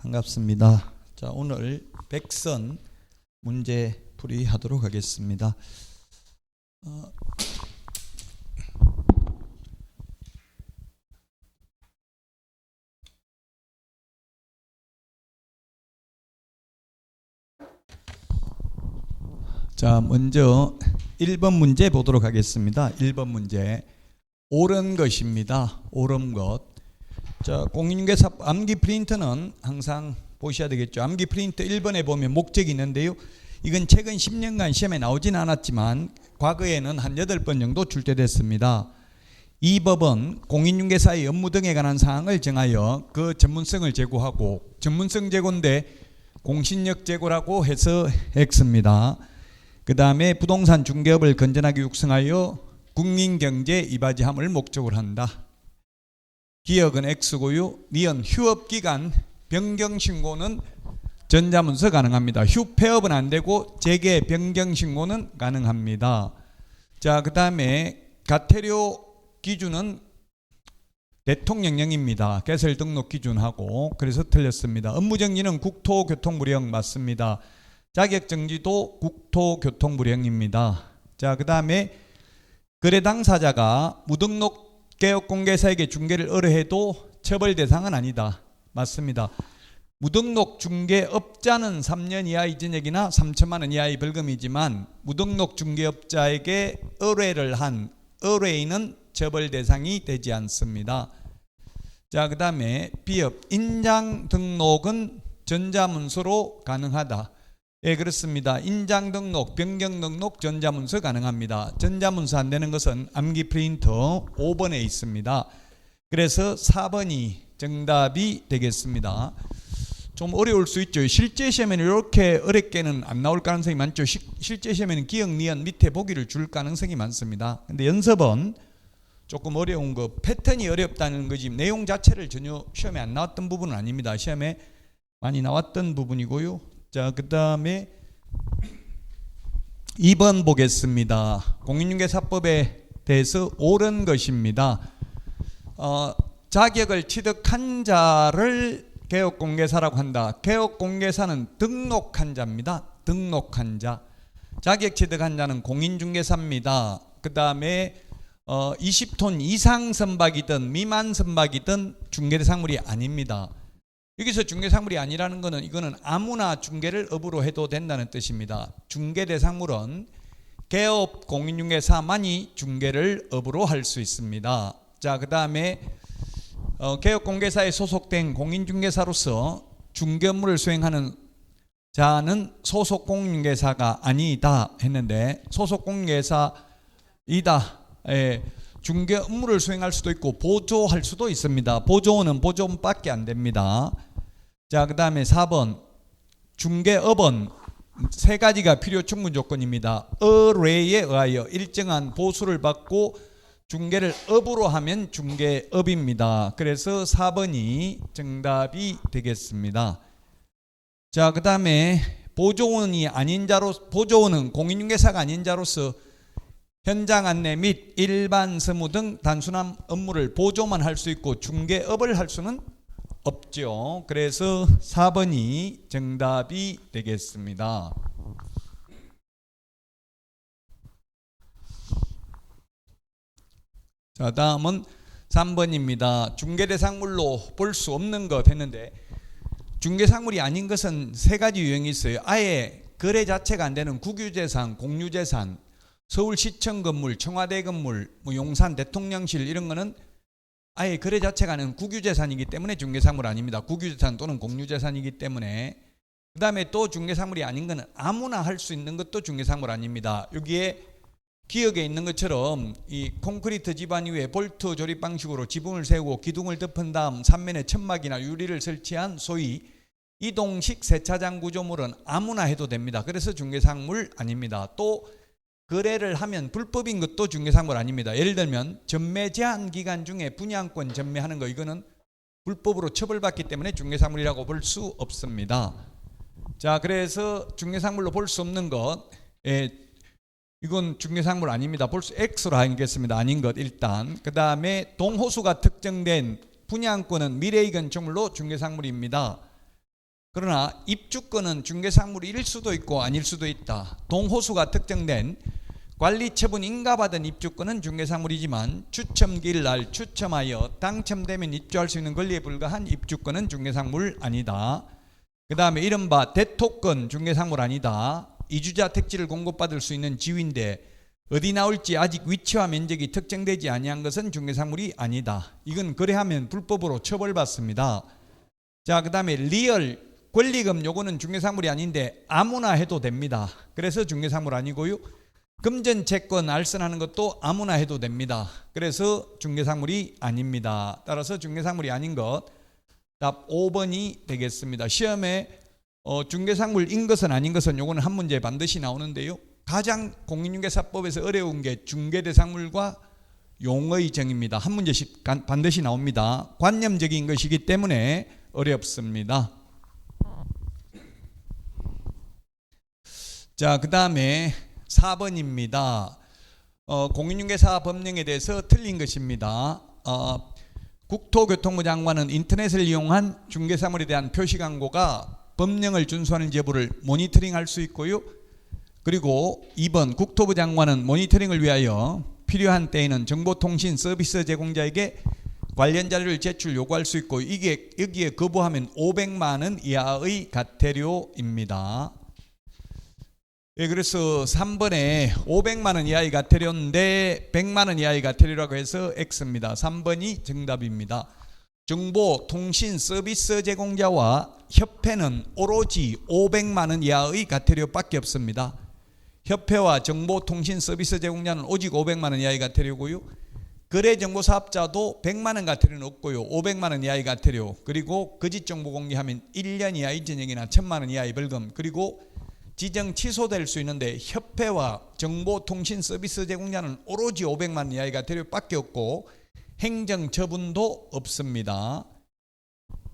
반갑습니다. 자, 오늘 백선 문제 풀이하도록 하겠습니다. 자, 먼저 1번 문제 보도록 하겠습니다. 1번 문제. 옳은 것입니다. 옳은 것. 자, 공인중개사 암기 프린트는 항상 보셔야 되겠죠. 암기 프린트 1번에 보면 목적이 있는데요. 이건 최근 10년간 시험에 나오진 않았지만 과거에는 한 8번 정도 출제됐습니다. 이 법은 공인중개사의 업무 등에 관한 사항을 정하여 그 전문성을 제고하고, 전문성 제고인데 공신력 제고라고 해서 X입니다. 그 다음에 부동산 중개업을 건전하게 육성하여 국민경제에 이바지함을 목적으로 한다. 기억은 X고요. 니은 휴업기간 변경신고는 전자문서 가능합니다. 휴폐업은 안되고 재개 변경신고는 가능합니다. 자, 그 다음에 가태료 기준은 대통령령입니다. 개설 등록 기준하고, 그래서 틀렸습니다. 업무정지는 국토교통부령 맞습니다. 자격정지도 국토교통부령입니다. 자, 그 다음에 거래 당사자가 무등록 개업공개사에게 중개를 의뢰해도 처벌 대상은 아니다. 맞습니다. 무등록 중개업자는 3년 이하의 징역이나 3천만 원 이하의 벌금이지만 무등록 중개업자에게 의뢰를 한 의뢰인은 처벌 대상이 되지 않습니다. 자, 그 다음에 B업 인장 등록은 전자문서로 가능하다. 예, 그렇습니다. 인장 등록, 변경 등록 전자문서 가능합니다. 전자문서 안 되는 것은 암기 프린터 5번에 있습니다. 그래서 4번이 정답이 되겠습니다. 좀 어려울 수 있죠. 실제 시험에는 이렇게 어렵게는 안 나올 가능성이 많죠. 실제 시험에는 기억, 니은 밑에 보기를 줄 가능성이 많습니다. 근데 연습은 조금 어려운 거, 패턴이 어렵다는 거지 내용 자체를 전혀 시험에 안 나왔던 부분은 아닙니다. 시험에 많이 나왔던 부분이고요. 자, 그 다음에 2번 보겠습니다. 공인중개사법에 대해서 옳은 것입니다. 자격을 취득한 자를 개업공개사라고 한다. 개업공개사는 등록한 자입니다. 등록한 자. 자격 취득한 자는 공인중개사입니다. 그 다음에 20톤 이상 선박이든 미만 선박이든 중개대상물이 아닙니다. 여기서 중개상물이 아니라는 것은 이거는 아무나 중개를 업으로 해도 된다는 뜻입니다. 중개대상물은 개업 공인중개사만이 중개를 업으로 할 수 있습니다. 자, 그 다음에 개업공개사에 소속된 공인중개사로서 중개업무를 수행하는 자는 소속 공인중개사가 아니다 했는데 소속 공인중개사이다. 중개 업무를 수행할 수도 있고 보조할 수도 있습니다. 보조는 보조밖에 안 됩니다. 자, 그 다음에 4번 중개업은 세 가지가 필요 충분 조건입니다. 의뢰에 의하여 일정한 보수를 받고 중개를 업으로 하면 중개업입니다. 그래서 4번이 정답이 되겠습니다. 자, 그 다음에 보조원이 아닌 자로, 보조원은 공인중개사가 아닌 자로서 현장 안내 및 일반 서무 등 단순한 업무를 보조만 할 수 있고 중개업을 할 수는 없죠. 그래서 4번이 정답이 되겠습니다. 자, 다음은 3번입니다. 중개대상물로 볼 수 없는 것 했는데 중개상물이 아닌 것은 세 가지 유형이 있어요. 아예 거래 자체가 안 되는 국유재산, 공유재산, 서울시청 건물, 청와대 건물, 용산 대통령실 이런 거는 아예 거래 자체가 아닌 국유재산이기 때문에 중개상물 아닙니다. 국유재산 또는 공유재산이기 때문에. 그 다음에 또 중개상물이 아닌 거는 아무나 할 수 있는 것도 중개상물 아닙니다. 여기에 기억에 있는 것처럼 이 콘크리트 지반 위에 볼트 조립 방식으로 지붕을 세우고 기둥을 덮은 다음 3면에 천막이나 유리를 설치한 소위 이동식 세차장 구조물은 아무나 해도 됩니다. 그래서 중개상물 아닙니다. 또 거래를 하면 불법인 것도 중개상물 아닙니다. 예를 들면 전매 제한 기간 중에 분양권 전매하는 거, 이거는 불법으로 처벌받기 때문에 중개상물이라고 볼 수 없습니다. 자, 그래서 중개상물로 볼 수 없는 것, 이건 중개상물 아닙니다. 볼 수 X로 하겠습니다. 아닌 것 일단. 그 다음에 동호수가 특정된 분양권은 미래의 건축물로 중개상물입니다. 그러나 입주권은 중개사물일 수도 있고 아닐 수도 있다. 동호수가 특정된 관리처분 인가받은 입주권은 중개사물이지만 추첨기일 날 추첨하여 당첨되면 입주할 수 있는 권리에 불과한 입주권은 중개사물 아니다. 그 다음에 이른바 대토권 중개사물 아니다. 이주자 택지를 공급받을 수 있는 지위인데 어디 나올지 아직 위치와 면적이 특정되지 아니한 것은 중개사물이 아니다. 이건 거래하면 불법으로 처벌받습니다. 자, 그 다음에 리얼 권리금 요거는 중개사물이 아닌데 아무나 해도 됩니다. 그래서 중개사물 아니고요. 금전채권 알선하는 것도 아무나 해도 됩니다. 그래서 중개사물이 아닙니다. 따라서 중개사물이 아닌 것 답 5번이 되겠습니다. 시험에 중개사물인 것은 아닌 것은 요거는 한 문제 반드시 나오는데요. 가장 공인중개사법에서 어려운 게 중개대상물과 용어의 정의입니다. 한 문제씩 반드시 나옵니다. 관념적인 것이기 때문에 어렵습니다. 자, 그 다음에 4번입니다. 공인중개사 법령에 대해서 틀린 것입니다. 국토교통부 장관은 인터넷을 이용한 중개사물에 대한 표시 광고가 법령을 준수하는지 여부를 모니터링할 수 있고요. 그리고 2번 국토부 장관은 모니터링을 위하여 필요한 때에는 정보통신 서비스 제공자에게 관련 자료를 제출 요구할 수 있고 이게 여기에 거부하면 500만 원 이하의 과태료입니다. 예, 그래서 3번에 500만 원 이하의 과태료인데 100만 원 이하의 과태료라고 해서 X입니다. 3번이 정답입니다. 정보통신 서비스 제공자와 협회는 오로지 500만 원 이하의 과태료밖에 없습니다. 협회와 정보통신 서비스 제공자는 오직 500만 원 이하의 과태료고요. 거래정보사업자도 100만 원 과태료는 없고요. 500만 원 이하의 과태료, 그리고 거짓 정보 공개하면 1년 이하의 징역이나 1000만 원 이하의 벌금, 그리고 지정 취소될 수 있는데 협회와 정보통신 서비스 제공자는 오로지 500만 원 이하의 과태료밖에 없고 행정처분도 없습니다.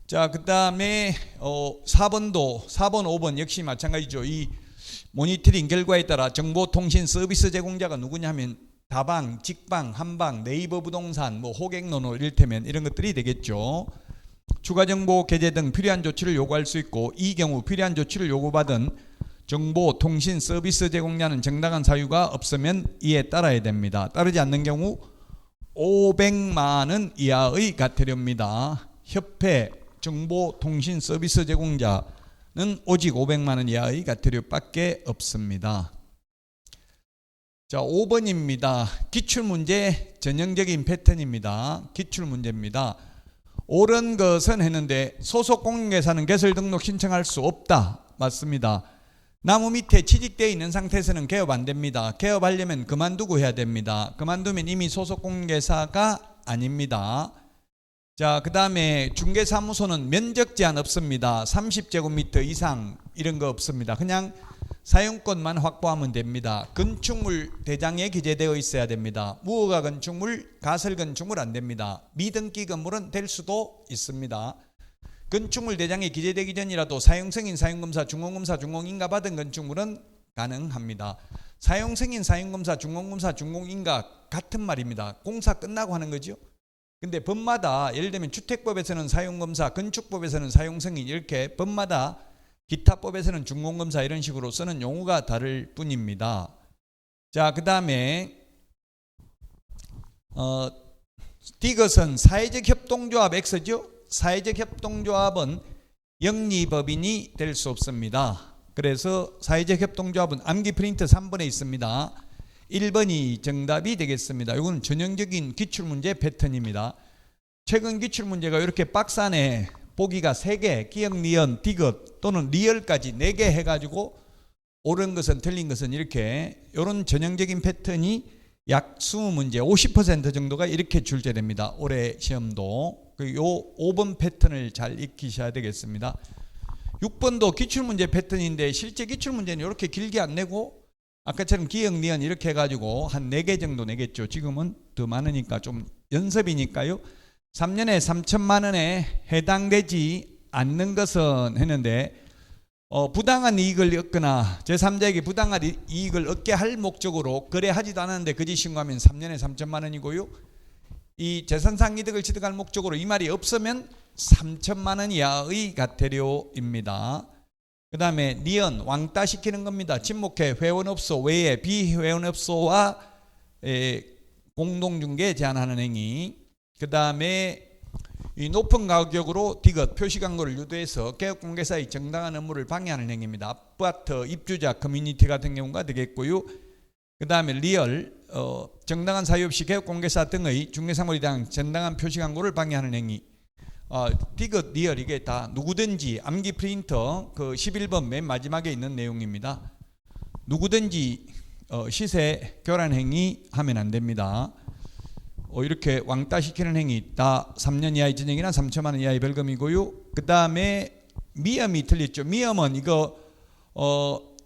자, 그 다음에 4번, 5번 역시 마찬가지죠. 이 모니터링 결과에 따라 정보통신 서비스 제공자가 누구냐면 다방, 직방, 한방, 네이버 부동산, 호객노노 이를테면 이런 것들이 되겠죠. 추가 정보 게재 등 필요한 조치를 요구할 수 있고 이 경우 필요한 조치를 요구받은 정보통신 서비스 제공자는 정당한 사유가 없으면 이에 따라야 됩니다. 따르지 않는 경우 500만 원 이하의 과태료입니다. 협회, 정보통신 서비스 제공자는 오직 500만 원 이하의 과태료밖에 없습니다. 자, 5번입니다. 기출문제 전형적인 패턴입니다. 기출문제입니다. 옳은 것은 했는데 소속 공인중개사는 개설 등록 신청할 수 없다. 맞습니다. 나무 밑에 취직되어 있는 상태에서는 개업 안 됩니다. 개업하려면 그만두고 해야 됩니다. 그만두면 이미 소속 공인중개사가 아닙니다. 자, 그 다음에 중개사무소는 면적 제한 없습니다. 30제곱미터 이상 이런 거 없습니다. 그냥 사용권만 확보하면 됩니다. 건축물 대장에 기재되어 있어야 됩니다. 무허가 건축물, 가설 건축물 안 됩니다. 미등기 건물은 될 수도 있습니다. 건축물 대장에 기재되기 전이라도 사용승인, 사용검사, 준공검사, 준공인가 받은 건축물은 가능합니다. 사용승인, 사용검사, 준공검사, 준공인가 같은 말입니다. 공사 끝나고 하는 거죠. 근데 법마다 예를 들면 주택법에서는 사용검사, 건축법에서는 사용승인 이렇게 법마다 기타법에서는 준공검사 이런 식으로 쓰는 용어가 다를 뿐입니다. 자, 그 다음에 디귿은 사회적 협동조합 X죠. 사회적 협동조합은 영리법인이 될 수 없습니다. 그래서 사회적 협동조합은 암기 프린트 3번에 있습니다. 1번이 정답이 되겠습니다. 이건 전형적인 기출문제 패턴입니다. 최근 기출문제가 이렇게 박스 안에 보기가 3개, 기역, 니은, 디귿 또는 리얼까지 4개 해가지고 옳은 것은 틀린 것은 이렇게 이런 전형적인 패턴이 약 20문제 50% 정도가 이렇게 출제됩니다. 올해 시험도. 요 5번 패턴을 잘 익히셔야 되겠습니다. 6번도 기출문제 패턴인데 실제 기출문제는 이렇게 길게 안 내고 아까처럼 기역, 니은 이렇게 해가지고 한 4개 정도 내겠죠. 지금은 더 많으니까 좀 연습이니까요. 3년에 3천만 원에 해당되지 않는 것은 했는데 부당한 이익을 얻거나 제3자에게 부당한 이익을 얻게 할 목적으로 거래하지도 않았는데 거짓 신고하면 3년에 3천만 원이고요. 이 재산상 이득을 취득할 목적으로 이 말이 없으면 3천만 원 이하의 과태료입니다. 그 다음에 니은 왕따시키는 겁니다. 친목회 회원업소 외에 비회원업소와 공동중개 제한하는 행위. 그 다음에 이 높은 가격으로 디귿 표시광고를 유도해서 개업공개사의 정당한 업무를 방해하는 행위입니다. 아파트 입주자 커뮤니티 같은 경우가 되겠고요. 그 다음에 리얼 정당한 사유 없이 개업공개사 등의 중개사물에 대한 정당한 표시광고를 방해하는 행위. 디귿, 리얼 이게 다 누구든지 암기 프린터 그 11번 맨 마지막에 있는 내용입니다. 누구든지 시세 교란 행위 하면 안 됩니다. 이렇게 왕따시키는 행위 다 3년 이하의 징역이나 3천만 원 이하의 벌금이고요. 그 다음에 미엄이 틀렸죠. 미엄은 이거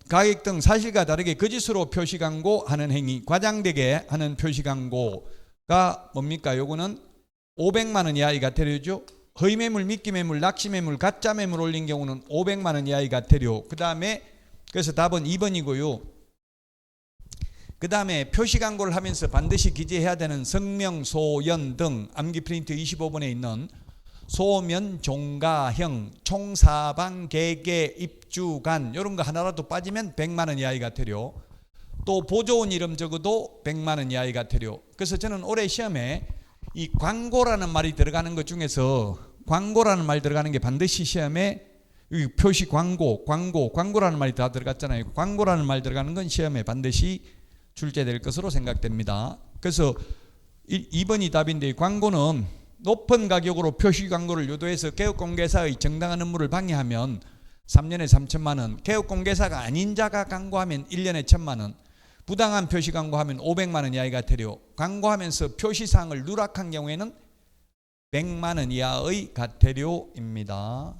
가격 등 사실과 다르게 거짓으로 표시광고하는 행위, 과장되게 하는 표시광고가 뭡니까? 요거는 500만 원 이하의 과태료죠. 허위매물, 미끼매물, 낚시매물, 가짜매물 올린 경우는 500만 원 이하의 과태료. 그 다음에 그래서 답은 2번이고요. 그 다음에 표시광고를 하면서 반드시 기재해야 되는 성명, 소연 등 암기 프린트 25번에 있는 소면, 종가형, 총사방, 개개, 입주간 이런 거 하나라도 빠지면 100만 원 이하의 과태료. 또 보조원 이름 적어도 100만 원 이하의 과태료. 그래서 저는 올해 시험에 이 광고라는 말이 들어가는 것 중에서 광고라는 말 들어가는 게 반드시 시험에 표시 광고라는 말이 다 들어갔잖아요. 광고라는 말 들어가는 건 시험에 반드시 출제될 것으로 생각됩니다. 그래서 2번이 답인데 광고는 높은 가격으로 표시 광고를 유도해서 개업공개사의 정당한 업무를 방해하면 3년에 3천만 원, 개업공개사가 아닌 자가 광고하면 1년에 1천만 원, 부당한 표시 광고하면 500만 원 이하의 과태료, 광고하면서 표시사항을 누락한 경우에는 100만 원 이하의 과태료입니다.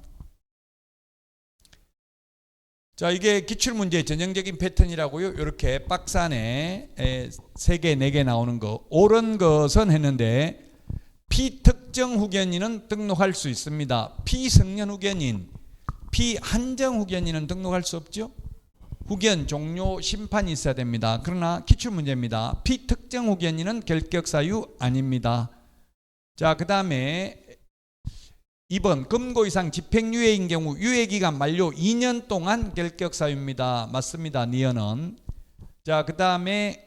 자, 이게 기출문제의 전형적인 패턴이라고요. 이렇게 박스 안에 3개, 4개 나오는 거. 옳은 것은 했는데 피특정 후견인은 등록할 수 있습니다. 피성년 후견인, 피한정 후견인은 등록할 수 없죠. 후견 종료 심판이 있어야 됩니다. 그러나 기출문제입니다. 피특정 후견인은 결격사유 아닙니다. 자, 그 다음에 2번 금고 이상 집행유예인 경우 유예기간 만료 2년 동안 결격사유입니다. 맞습니다. 니은은. 자, 그 다음에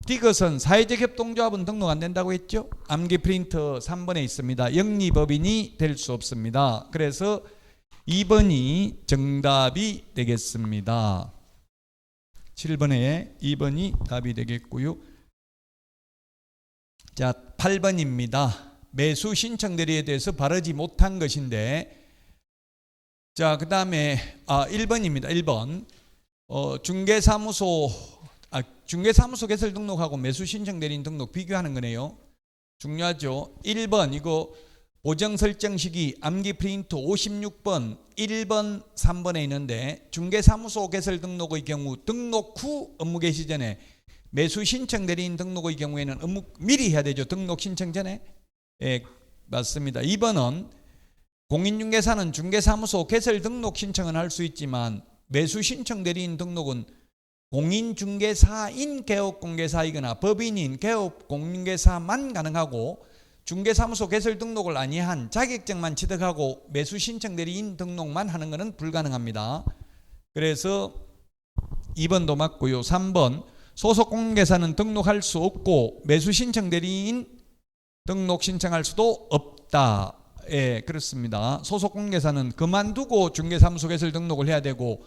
디귿은 사회적 협동조합은 등록 안 된다고 했죠. 암기 프린터 3번에 있습니다. 영리법인이 될 수 없습니다. 그래서 2번이 정답이 되겠습니다. 7번에 2번이 답이 되겠고요. 자, 8번입니다. 매수 신청 대리에 대해서 바르지 못한 것인데, 자, 그 다음에 1번입니다. 1번 중개사무소 개설 등록하고 매수 신청 대리인 등록 비교하는 거네요. 중요하죠. 1번 이거 보정 설정 시기 암기 프린트 56번 1번 3번에 있는데 중개사무소 개설 등록의 경우 등록 후 업무 개시 전에, 매수 신청 대리인 등록의 경우에는 업무 미리 해야 되죠. 등록 신청 전에. 예, 맞습니다. 2번은 공인중개사는 중개사무소 개설 등록 신청은 할 수 있지만 매수 신청 대리인 등록은 공인중개사인 개업공개사이거나 법인인 개업공인중개사만 가능하고, 중개사무소 개설 등록을 아니한 자격증만 취득하고 매수 신청 대리인 등록만 하는 것은 불가능합니다. 그래서 2번도 맞고요. 3번 소속 공인중개사는 등록할 수 없고 매수 신청 대리인 등록 신청할 수도 없다. 예, 그렇습니다. 소속 공인중개사는 그만두고 중개사무소 개설 등록을 해야 되고,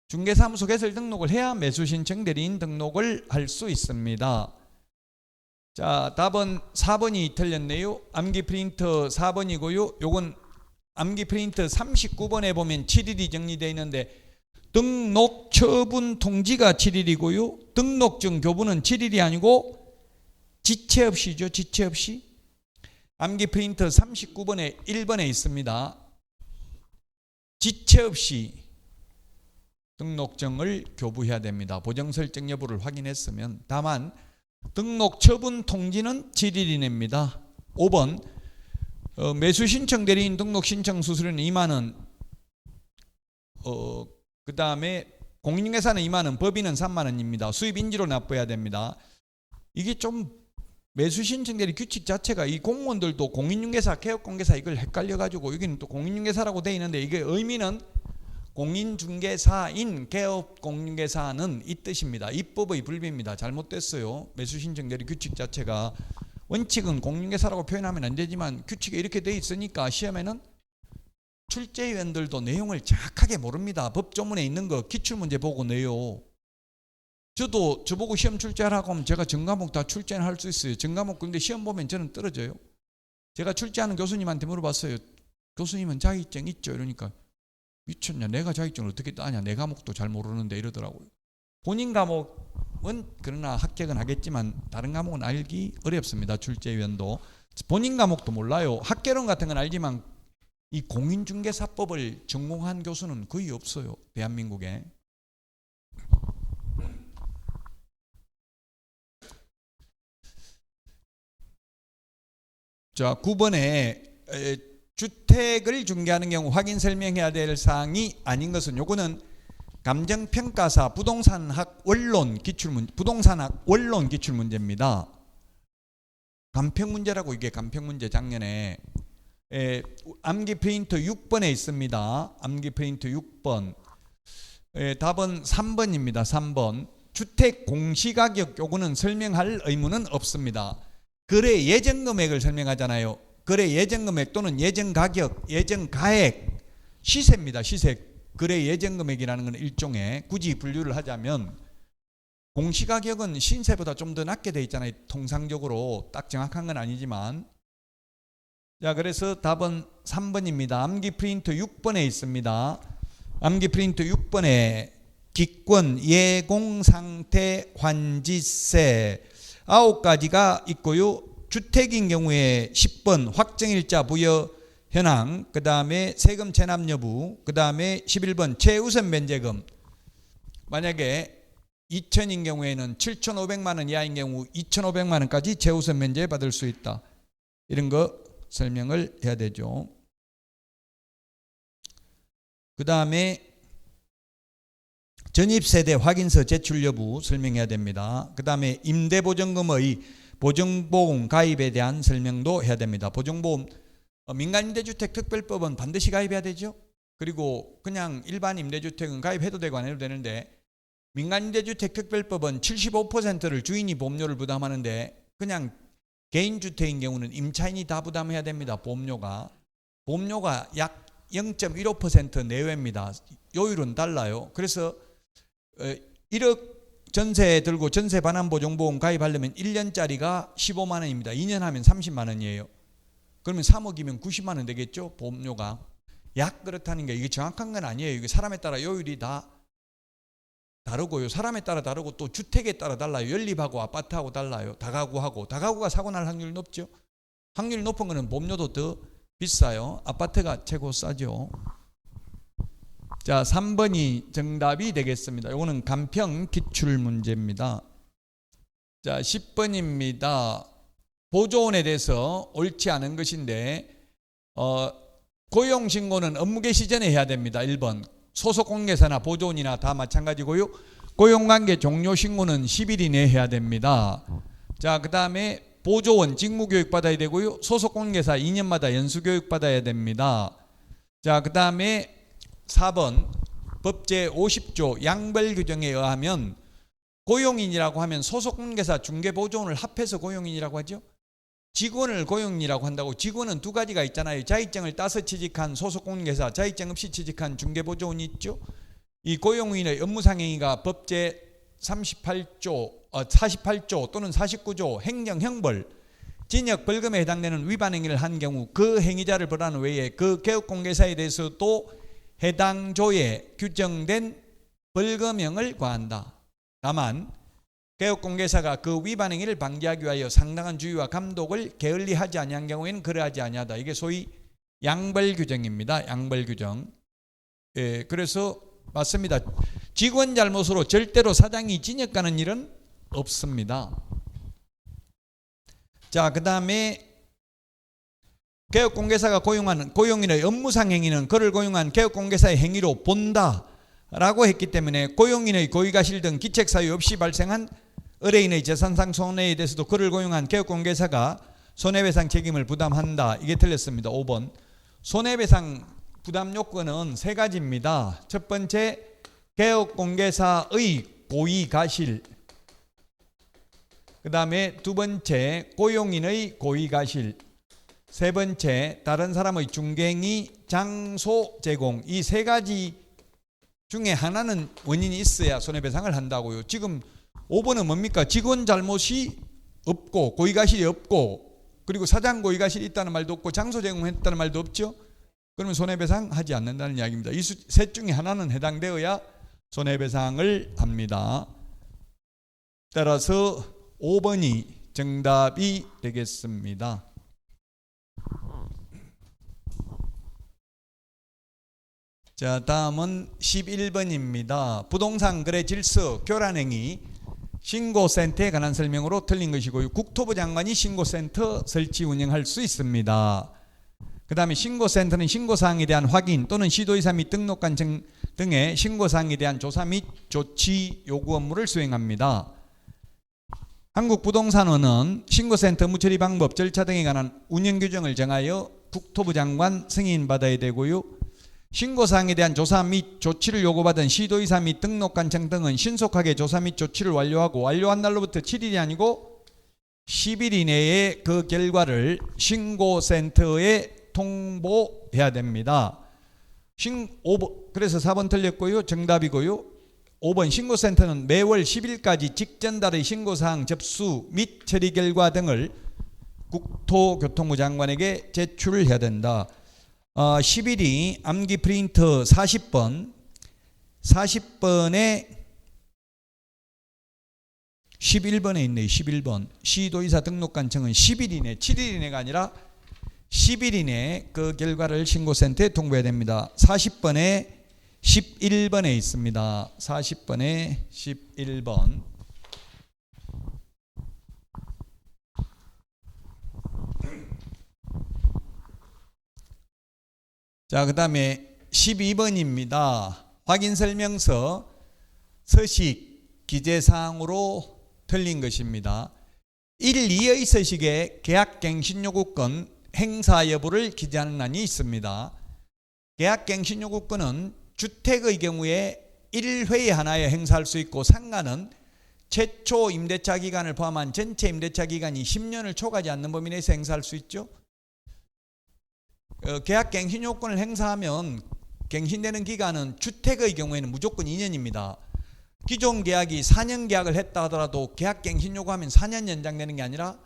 중개사무소 개설 등록을 해야 매수 신청 대리인 등록을 할 수 있습니다. 자, 답은 4번이 틀렸네요. 암기 프린터 4번이고요. 요건 암기 프린터 39번에 보면 7일이 정리되어 있는데 등록 처분 통지가 7일이고요. 등록증 교부는 7일이 아니고 지체 없이죠. 지체 없이. 암기 프린터 39번에 1번에 있습니다. 지체 없이 등록증을 교부해야 됩니다. 보정 설정 여부를 확인했으면. 다만 등록 처분 통지는 7일이 냅니다. 5번 매수 신청 대리인 등록 신청 수수료는 2만 원. 그 다음에 공인중개사는 2만 원, 법인은 3만 원입니다. 수입 인지로 납부해야 됩니다. 이게 좀 매수 신청대리 규칙 자체가 이 공무원들도 공인중개사, 개업공개사 이걸 헷갈려가지고 여기는 또 공인중개사라고 돼 있는데 이게 의미는 공인중개사인 개업공인중개사는 이 뜻입니다. 입법의 불비입니다. 잘못됐어요. 매수 신청대리 규칙 자체가 원칙은 공인중개사라고 표현하면 안 되지만 규칙에 이렇게 돼 있으니까 시험에는 출제위원들도 내용을 정확하게 모릅니다. 법조문에 있는 거 기출문제 보고 내요. 저도 저보고 시험 출제하라고 하면 제가 전과목 다 출제는 할 수 있어요. 전과목 근데 시험 보면 저는 떨어져요. 제가 출제하는 교수님한테 물어봤어요. 교수님은 자격증 있죠? 이러니까 미쳤냐, 내가 자격증을 어떻게 따냐, 내 과목도 잘 모르는데 이러더라고요. 본인 과목은 그러나 합격은 하겠지만 다른 과목은 알기 어렵습니다. 출제위원도 본인 과목도 몰라요. 학개론 같은 건 알지만 이 공인중개사법을 전공한 교수는 거의 없어요. 대한민국에. 자, 9번에 주택을 중개하는 경우 확인 설명해야 될 사항이 아닌 것은 요거는 감정평가사 부동산학 원론 기출문제, 부동산학 원론 기출문제입니다. 간평문제라고 이게 간평문제 작년에 암기 프린트 6번에 있습니다. 암기 프린트 6번. 답은 3번입니다. 3번. 주택 공시가격 요거는 설명할 의무는 없습니다. 거래 예정금액을 설명하잖아요. 거래 예정금액 또는 예정가격, 예정가액, 시세입니다. 시세. 거래 예정금액이라는 건 일종의 굳이 분류를 하자면 공시가격은 신세보다 좀 더 낮게 돼 있잖아요. 통상적으로 딱 정확한 건 아니지만. 자, 그래서 답은 3번입니다. 암기 프린트 6번에 있습니다. 암기 프린트 6번에 기권, 예공상태, 환지세 9가지가 있고요. 주택인 경우에 10번 확정일자 부여 현황, 그 다음에 세금 체납 여부, 그 다음에 11번 최우선 면제금. 만약에 2천인 경우에는 7,500만 원 이하인 경우 2,500만 원까지 최우선 면제 받을 수 있다. 이런 거 설명을 해야 되죠. 그 다음에 전입세대 확인서 제출 여부 설명해야 됩니다. 그 다음에 임대보증금의 보증보험 가입에 대한 설명도 해야 됩니다. 보증보험 민간임대주택 특별법은 반드시 가입해야 되죠. 그리고 그냥 일반 임대주택은 가입해도 되고 안 해도 되는데 민간임대주택 특별법은 75%를 주인이 보험료를 부담하는데 그냥 개인주택인 경우는 임차인이 다 부담해야 됩니다. 보험료가 약 0.15% 내외입니다. 요율은 달라요. 그래서 1억 전세 들고 전세 반환 보증보험 가입하려면 1년짜리가 15만 원입니다. 2년 하면 30만 원이에요. 그러면 3억이면 90만 원 되겠죠? 보험료가. 약 그렇다는 게 이게 정확한 건 아니에요. 이게 사람에 따라 요율이 다 다르고요. 사람에 따라 다르고 또 주택에 따라 달라요. 연립하고 아파트하고 달라요. 다가구가 사고 날 확률이 높죠. 확률이 높은 거는 보험료도 더 비싸요. 아파트가 최고 싸죠. 자, 3번이 정답이 되겠습니다. 이거는 간평 기출 문제입니다. 자, 10번입니다. 보조원에 대해서 옳지 않은 것인데 고용신고는 업무 개시 전에 해야 됩니다. 1번. 소속공개사나 보조원이나 다 마찬가지고요. 고용관계 종료신고는 10일 이내에 해야 됩니다. 자, 그 다음에 보조원 직무교육 받아야 되고요. 소속공개사 2년마다 연수교육 받아야 됩니다. 자, 그 다음에 4번 법 제50조 양벌규정에 의하면 고용인이라고 하면 소속공개사 중개보조원을 합해서 고용인이라고 하죠. 직원을 고용인이라고 한다고. 직원은 두 가지가 있잖아요. 자격증을 따서 취직한 소속공개사, 자격증 없이 취직한 중개보조원이 있죠. 이 고용인의 업무상행위가 법 제38조 48조 또는 49조 행정형벌 징역 벌금에 해당되는 위반 행위를 한 경우 그 행위자를 벌하는 외에 그 개업공개사에 대해서도 해당 조에 규정된 벌금형을 과한다. 다만 개업공개사가 그 위반 행위를 방지하기 위하여 상당한 주의와 감독을 게을리하지 아니한 경우에는 그러하지 아니하다. 이게 소위 양벌규정입니다. 양벌규정. 예, 그래서 맞습니다. 직원 잘못으로 절대로 사장이 징역 가는 일은 없습니다. 자, 그 다음에 개업공개사가 고용하는 고용인의 업무상 행위는 그를 고용한 개업공개사의 행위로 본다 라고 했기 때문에 고용인의 고의가 실등 기책사유 없이 발생한 의뢰인의 재산상 손해에 대해서도 그를 고용한 개업공개사가 손해배상 책임을 부담한다. 이게 틀렸습니다. 5번. 손해배상 부담 요건은 세 가지입니다. 첫 번째, 개업공개사의 고의가실. 그 다음에 두 번째, 고용인의 고의가실. 세 번째, 다른 사람의 중개행위, 장소 제공. 이 세 가지 중에 하나는 원인이 있어야 손해배상을 한다고요. 지금 5번은 뭡니까? 직원 잘못이 없고 고의가실이 없고 그리고 사장 고의가실이 있다는 말도 없고 장소 제공했다는 말도 없죠. 그러면 손해배상 하지 않는다는 이야기입니다. 이 셋 중에 하나는 해당되어야 손해배상을 합니다. 따라서 5번이 정답이 되겠습니다. 자, 다음은 11번입니다. 부동산 거래 질서 교란행위 신고센터에 관한 설명으로 틀린 것이고요. 국토부 장관이 신고센터 설치 운영할 수 있습니다. 그 다음에 신고센터는 신고사항에 대한 확인 또는 시도의사 및 등록관 등의 신고사항에 대한 조사 및 조치 요구 업무를 수행합니다. 한국부동산원은 신고센터 업무 처리 방법, 절차 등에 관한 운영 규정을 정하여 국토부 장관 승인받아야 되고요. 신고사항에 대한 조사 및 조치를 요구받은 시도의사 및 등록관청 등은 신속하게 조사 및 조치를 완료하고 완료한 날로부터 7일이 아니고 10일 이내에 그 결과를 신고센터에 통보해야 됩니다. 그래서 4번 틀렸고요. 정답이고요. 5번 신고센터는 매월 10일까지 직전달의 신고사항 접수 및 처리 결과 등을 국토교통부 장관에게 제출해야 된다. 10일이 암기 프린터 40번에 11번에 있네요. 11번 시도의사 등록관청은 10일 이내 7일 이내가 아니라 10일 이내 그 결과를 신고센터에 통보해야 됩니다. 40번에 11번에 있습니다. 40번에 11번. 자, 그 다음에 12번입니다. 확인설명서 서식 기재사항으로 틀린 것입니다. 1, 2의 서식에 계약갱신요구권 행사 여부를 기재하는 란이 있습니다. 계약갱신요구권은 주택의 경우에 1회에 하나에 행사할 수 있고 상가는 최초 임대차 기간을 포함한 전체 임대차 기간이 10년을 초과하지 않는 범위 내에서 행사할 수 있죠. 계약갱신요건을 행사하면 갱신되는 기간은 주택의 경우에는 무조건 2년입니다. 기존 계약이 4년 계약을 했다 하더라도 계약갱신 요구하면 4년 연장되는 게 아니라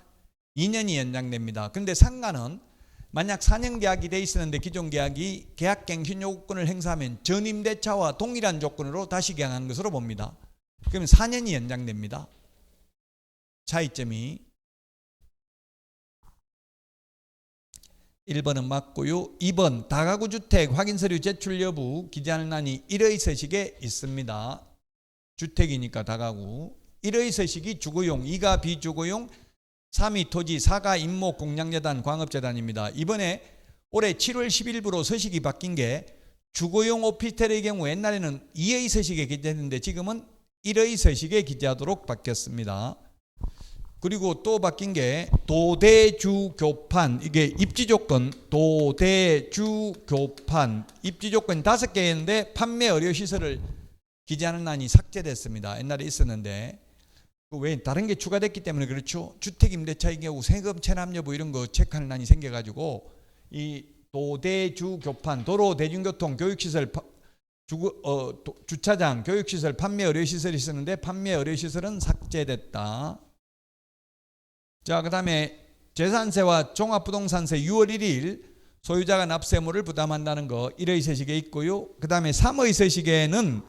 2년이 연장됩니다. 그런데 상가는 만약 4년 계약이 돼 있었는데 기존 계약이 계약갱신 요구권을 행사하면 전임대차와 동일한 조건으로 다시 계약하는 것으로 봅니다. 그러면 4년이 연장됩니다. 차이점이 1번은 맞고요. 2번 다가구 주택 확인서류 제출 여부 기재하는 란이 1의 서식에 있습니다. 주택이니까 다가구. 1의 서식이 주거용, 2가 비주거용, 3이 토지, 4가 임목 공양재단 광업재단입니다. 이번에 올해 7월 10일부로 서식이 바뀐 게 주거용 오피스텔의 경우 옛날에는 2의 서식에 기재했는데 지금은 1의 서식에 기재하도록 바뀌었습니다. 그리고 또 바뀐 게 도대주교판, 이게 입지조건, 도대주교판 입지조건 5개였는데 판매 의료시설을 기재하는 란이 삭제됐습니다. 옛날에 있었는데 왜 다른 게 추가됐기 때문에 그렇죠. 주택임대차의 경우 세금 체납 여부 이런 거 체크하는 란이 생겨가지고 이 도대주교판, 도로 대중교통 교육시설 주차장 교육시설 판매 의료시설이 있었는데 판매 의료시설은 삭제됐다. 자, 그 다음에 재산세와 종합부동산세 6월 1일 소유자가 납세물을 부담한다는 거 1의 서식에 있고요. 그 다음에 3의 서식에는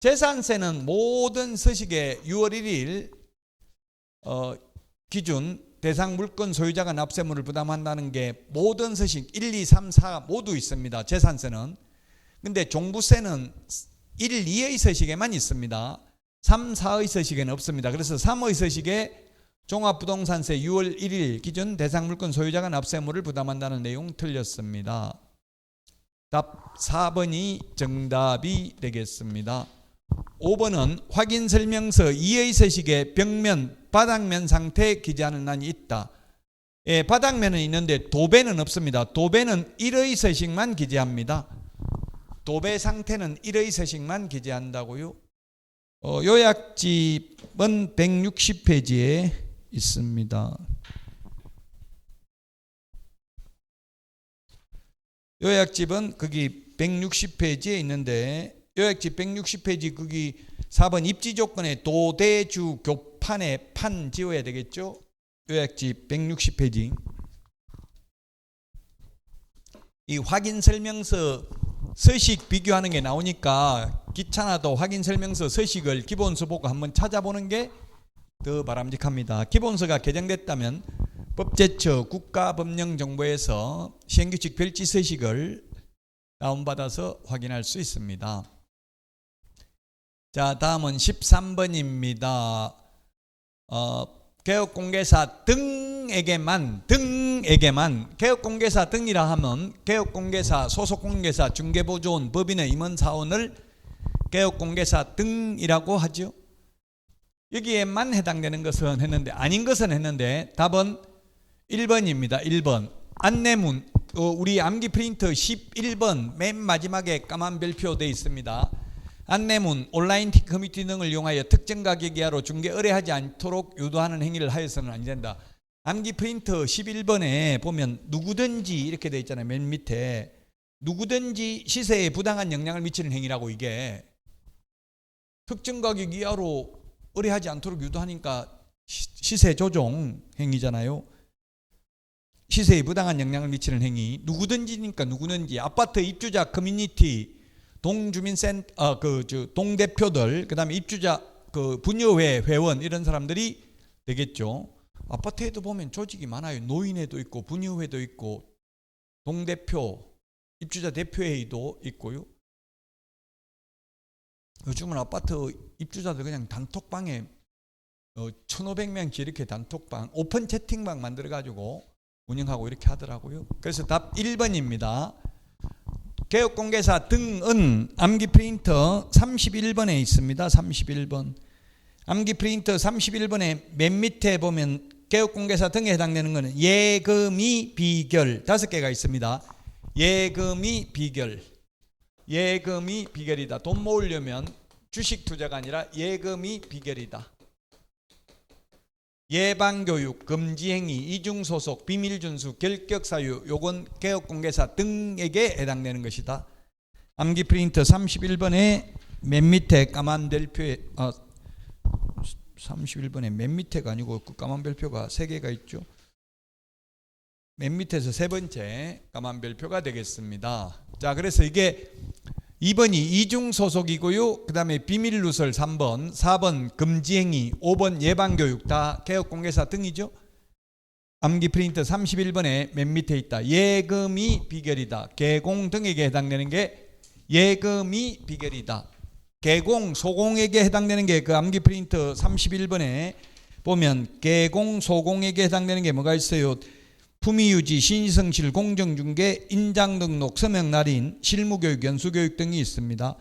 재산세는 모든 서식에 6월 1일 기준 대상 물건 소유자가 납세물을 부담한다는 게 모든 서식 1, 2, 3, 4 모두 있습니다. 재산세는. 근데 종부세는 1, 2의 서식에만 있습니다. 3, 4의 서식에는 없습니다. 그래서 3의 서식에 종합부동산세 6월 1일 기준 대상물건 소유자가 납세물을 부담한다는 내용 틀렸습니다. 답 4번이 정답이 되겠습니다. 5번은 확인 설명서 2의 서식에 벽면, 바닥면 상태에 기재하는 난이 있다. 예, 바닥면은 있는데 도배는 없습니다. 도배는 1의 서식만 기재합니다. 도배 상태는 1의 서식만 기재한다고요. 요약집은 160페이지에 있습니다. 요약집은 거기 160페이지에 있는데 요약집 160페이지 거기 4번 입지 조건에 도대주 교판에 판 지워야 되겠죠. 요약집 160페이지. 이 확인 설명서 서식 비교하는 게 나오니까 귀찮아도 확인 설명서 서식을 기본서 보고 한번 찾아보는 게 더 바람직합니다. 기본서가 개정됐다면 법제처 국가법령정보에서 시행규칙 별지 서식을 다운받아서 확인할 수 있습니다. 자, 다음은 13번입니다. 개업공개사 등에게만 개업공개사 등이라 하면 개업공개사, 소속공개사, 중개보조원, 법인의 임원사원을 개업공개사 등이라고 하죠. 여기에만 해당되는 것은 했는데 아닌 것은 했는데 답은 1번입니다. 1번 안내문, 우리 암기 프린터 11번 맨 마지막에 까만 별표 되어 있습니다. 안내문, 온라인 커뮤니티 등을 이용하여 특정 가격 이하로 중개 의뢰하지 않도록 유도하는 행위를 하여서는 안 된다. 암기 프린터 11번에 보면 누구든지 이렇게 되어 있잖아요. 맨 밑에 누구든지 시세에 부당한 영향을 미치는 행위라고. 이게 특정 가격 이하로 의뢰하지 않도록 유도하니까 시세 조정 행위잖아요. 시세에 부당한 영향을 미치는 행위. 누구든지니까 누구든지 아파트 입주자 커뮤니티, 동주민센터, 동대표들, 그 다음에 입주자, 분여회 회원 이런 사람들이 되겠죠. 아파트에도 보면 조직이 많아요. 노인회도 있고 분여회도 있고 동대표, 입주자 대표회의도 있고요. 요즘은 아파트 입주자들 그냥 단톡방에 1,500명씩 이렇게 단톡방, 오픈 채팅방 만들어가지고 운영하고 이렇게 하더라고요. 그래서 답 1번입니다. 개업공개사 등은 암기 프린터 31번에 있습니다. 31번. 암기 프린터 31번에 맨 밑에 보면 개업공개사 등에 해당되는 것은 예금이 비결 5개가 있습니다. 예금이 비결. 예금이 비결이다. 돈 모으려면 주식 투자가 아니라 예금이 비결이다. 예방교육, 금지행위, 이중소속, 비밀준수, 결격사유, 요건 개업공개사 등에게 해당되는 것이다. 암기 프린터 31번에 맨 밑에 까만 별표에 31번에 맨 밑에가 아니고 그 까만 별표가 3개가 있죠. 맨 밑에서 세 번째 까만 별표가 되겠습니다. 자, 그래서 이게 2번이 이중소속이고요. 그 다음에 비밀누설 3번, 4번 금지행위, 5번 예방교육 다 개업공개사 등이죠. 암기 프린터 31번에 맨 밑에 있다. 예금이 비결이다. 개공 등에게 해당되는 게 예금이 비결이다. 개공, 소공에게 해당되는 게 그 암기 프린터 31번에 보면 개공, 소공에게 해당되는 게 뭐가 있어요? 품위유지, 신의성실, 공정중개, 인장등록, 서명날인, 실무교육, 연수교육 등이 있습니다.